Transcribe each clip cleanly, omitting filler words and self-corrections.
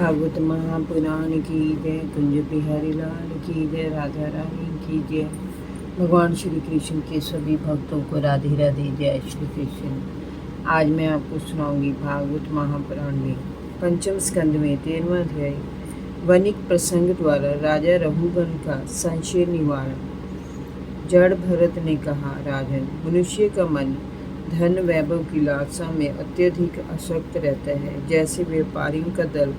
भागवत महापुराण की जय, कुंज बिहारी लाल की जय, राधा रानी की जय। भगवान श्री कृष्ण के सभी भक्तों को राधे राधे, जय श्री कृष्ण। आज मैं आपको सुनाऊंगी भागवत महापुराण में पंचम स्कंद में 13वां अध्याय वनिक प्रसंग द्वारा राजा रघुगण का संशय निवारण। जड़ भरत ने कहा, राजन, मनुष्य का मन धन वैभव की लालसा में अत्यधिक आसक्त रहता है। जैसे व्यापारियों का दल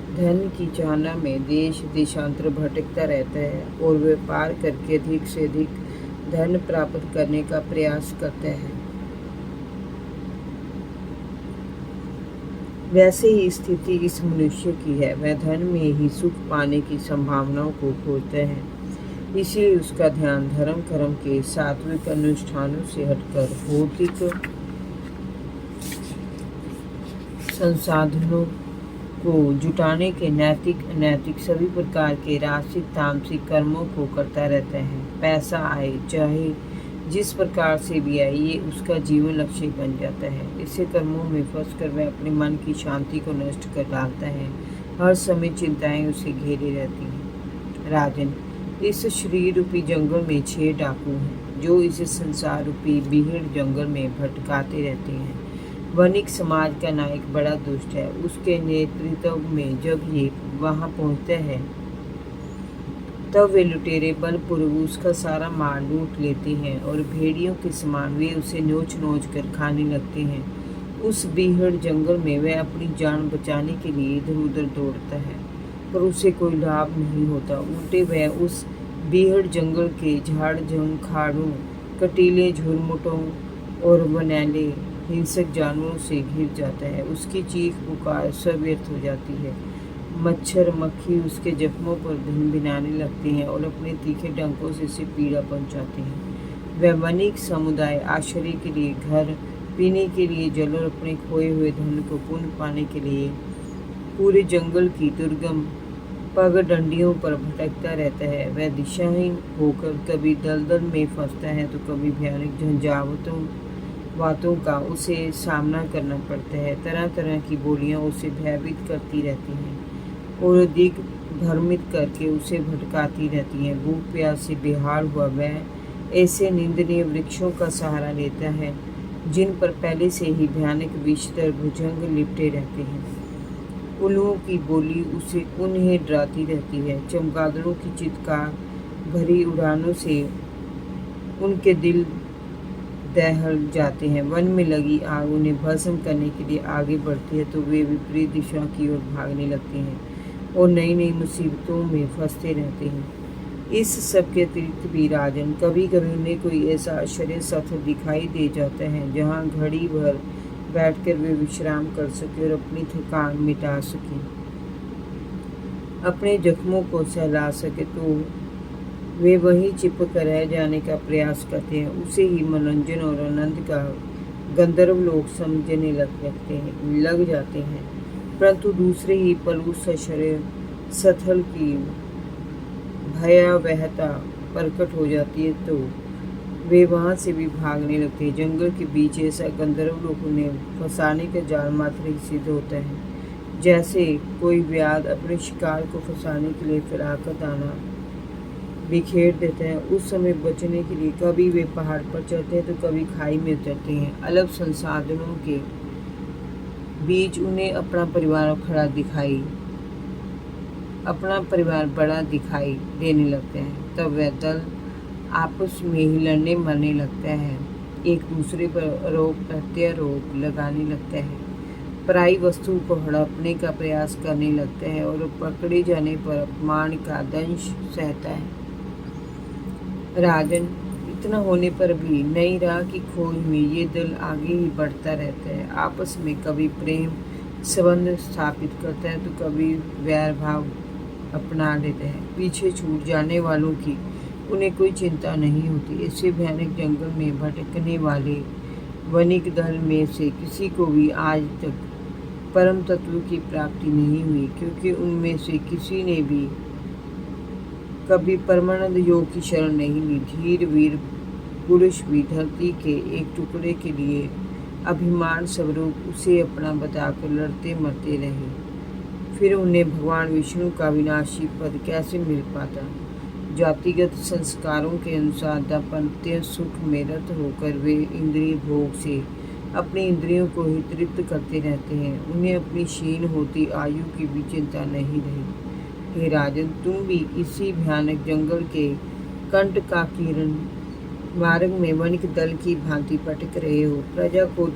धन की चाहना में देश देशांतर भटकता रहता है और व्यापार करके अधिक से अधिक धन प्राप्त करने का प्रयास करता है, वैसे ही स्थिति इस मनुष्य की है। वह धन में ही सुख पाने की संभावनाओं को खोजता है, इसलिए उसका ध्यान धर्म कर्म के सात्विक अनुष्ठानों से हटकर भौतिक संसाधनों को जुटाने के नैतिक अनैतिक सभी प्रकार के राजसिक तामसिक कर्मों को करता रहता है। पैसा आए चाहे जिस प्रकार से भी आए, ये उसका जीवन लक्ष्य बन जाता है। ऐसे कर्मों में फंसकर वह अपने मन की शांति को नष्ट कर डालता है। हर समय चिंताएं उसे घेरे रहती हैं। राजन, इस शरीर रूपी जंगल में 6 डाकू हैं जो इस संसार रूपी बीहड़ जंगल में भटकाते रहते हैं। वनिक समाज का नायक बड़ा दुष्ट है। उसके नेतृत्व में जब ये वहां पहुंचते हैं तब वे लुटेरे बलपूर्वक उसका सारा माल लूट लेते हैं और भेड़ियों के समान वे उसे नोच नोच कर खाने लगते हैं। उस बीहड़ जंगल में वह अपनी जान बचाने के लिए इधर उधर दौड़ता है, पर उसे कोई लाभ नहीं होता। उल्टे वह उस बीहड़ जंगल के झाड़ झंखाड़ों, कटीले झुरमुटों और वनैले हिंसक जानवरों से घिर जाता है। उसकी चीख पुकार सब व्यर्थ हो जाती है। मच्छर मक्खी उसके जख्मों पर भिनभिनाने लगते हैं और अपने तीखे डंकों से उसे पीड़ा पहुंचाते हैं। वह वनिक समुदाय आश्रय के लिए घर, पीने के लिए जल और अपने खोए हुए धन को पुनः पाने के लिए पूरे जंगल की दुर्गम पगडंडियों पर भटकता रहता है। वह दिशाहीन होकर कभी दलदल में फंसता है तो कभी भयानक झंझावातों बातों का उसे सामना करना पड़ता है। तरह तरह की बोलियां उसे भयभीत करती रहती हैं और अधिक भ्रमित करके उसे भटकाती रहती हैं। भूख प्यास से बेहाल हुआ वह ऐसे निंदनीय वृक्षों का सहारा लेता है जिन पर पहले से ही भयानक विषधर भुजंग लिपटे रहते हैं। उल्लुओं की बोली उसे उन्हें डराती रहती है। चमगादड़ों की चित्कार भरी उड़ानों से उनके दिल दहल जाते हैं। वन में लगी आग उन्हें भस्म करने के लिए आगे बढ़ती है तो वे विपरीत दिशा की ओर भागने लगते हैं और नई नई मुसीबतों में फंसते रहते हैं। इस सब के अतिरिक्त भी राजन, कभी कभी उन्हें कोई ऐसा आश्चर्य स्थल दिखाई दे जाता है जहाँ घड़ी भर बैठकर वे विश्राम कर सके और अपनी थकान मिटा सके, अपने जख्मों को सहला सके, तो वे वहीं चिपक रह जाने का प्रयास करते हैं। उसे ही मनोरंजन और आनंद का गंधर्व लोग समझने लग जाते हैं, परंतु दूसरे ही पल उस शरीर स्थल की भयावहता प्रकट हो जाती है तो वे वहां से भी भागने लगते हैं। जंगल के बीच ऐसा गंधर्व लोग उन्हें फंसाने का जाल मात्र ही सिद्ध होता है, जैसे कोई व्याध अपने शिकार को फंसाने के लिए फिराकर दाना बिखेर देते हैं। उस समय बचने के लिए कभी वे पहाड़ पर चढ़ते हैं तो कभी खाई में उतरते हैं। अलग संसाधनों के बीच उन्हें अपना परिवार बड़ा दिखाई देने लगते हैं। तब वह दल आपस में ही लड़ने मरने लगता है, एक दूसरे पर आरोप प्रत्यारोप लगाने लगता है, पराई वस्तु को हड़पने का प्रयास करने लगता है और पकड़े जाने पर अपमान का दंश सहता है। राजन, इतना होने पर भी नई राह की खोज में ये दल आगे ही बढ़ता रहता है। आपस में कभी प्रेम संबंध स्थापित करता है तो कभी वैर भाव अपना लेते हैं। पीछे छूट जाने वालों की उन्हें कोई चिंता नहीं होती। ऐसे भयानक जंगल में भटकने वाले वनिक दल में से किसी को भी आज तक परम तत्व की प्राप्ति नहीं हुई, क्योंकि उनमें से किसी ने भी कभी परमानंद योग की शरण नहीं ली। धीर वीर पुरुष भी धरती के एक टुकड़े के लिए अभिमान स्वरूप उसे अपना बताकर लड़ते मरते रहे। फिर उन्हें भगवान विष्णु का विनाशी पद कैसे मिल पाता। जातिगत संस्कारों के अनुसार दाम्पत्य सुख में रत होकर वे इंद्रिय भोग से अपनी इंद्रियों को ही तृप्त करते रहते हैं। उन्हें अपनी क्षीण होती आयु की भी चिंता नहीं रही। हे राजन, तुम भी इसी भयानक जंगल के कंटकाकीर्ण मार्ग में वणिक दल की भांति भटक रहे हो। प्रजा को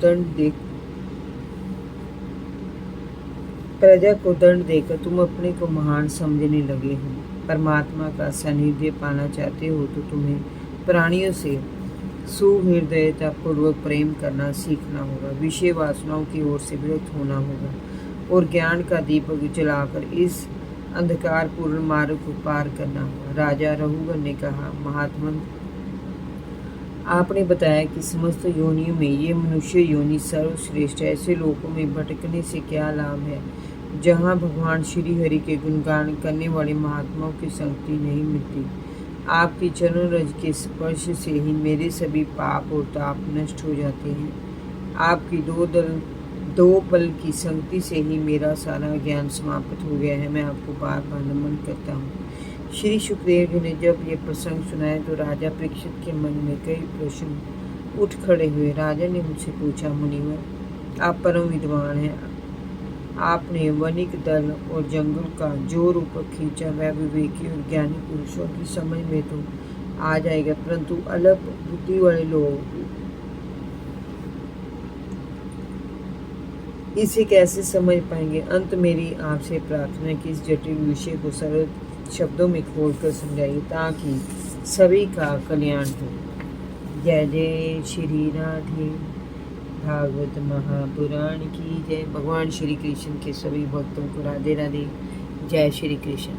दंड देकर तुम अपने को महान समझने लगे हो। परमात्मा का सानिध्य पाना चाहते हो तो तुम्हें प्राणियों से सुहृदयता पूर्वक प्रेम करना सीखना होगा, विषय वासनाओं की ओर से विरक्त होना होगा और ज्ञान का दीपक जलाकर इस अंधकारपूर्ण मार्ग को पार करना होगा। राजा रघुवर ने कहा, महात्मन, आपने बताया कि समस्त योनियों में ये मनुष्य योनि सर्वश्रेष्ठ है। ऐसे लोगों में भटकने से क्या लाभ है जहाँ भगवान श्री हरि के गुणगान करने वाले महात्माओं की संगति नहीं मिलती। आपकी चरण रज के स्पर्श से ही मेरे सभी पाप और ताप नष्ट हो जाते हैं। आपकी दो पल की संगति से ही मेरा सारा ज्ञान समाप्त हो गया है। मैं आपको बार बार नमन करता हूँ। श्री सुखदेव जी ने जब ये प्रसंग सुनाया तो राजा परीक्षित के मन में कई प्रश्न उठ खड़े हुए। राजा ने मुझसे पूछा, मुनिवर, आप परम विद्वान हैं, आपने वणिक दल और जंगल का जो रूप खींचा वह विवेकी और ज्ञानी पुरुषों की समझ में तो आ जाएगा, परंतु अल्प बुद्धि वाले लोग इसे कैसे समझ पाएंगे। अंत मेरी आपसे प्रार्थना है कि इस जटिल विषय को सरल शब्दों में खोलकर समझाइए ताकि सभी का कल्याण हो। जय जय श्री राधे। भागवत महापुराण की जय। भगवान श्री कृष्ण के सभी भक्तों को राधे राधे। जय श्री कृष्ण।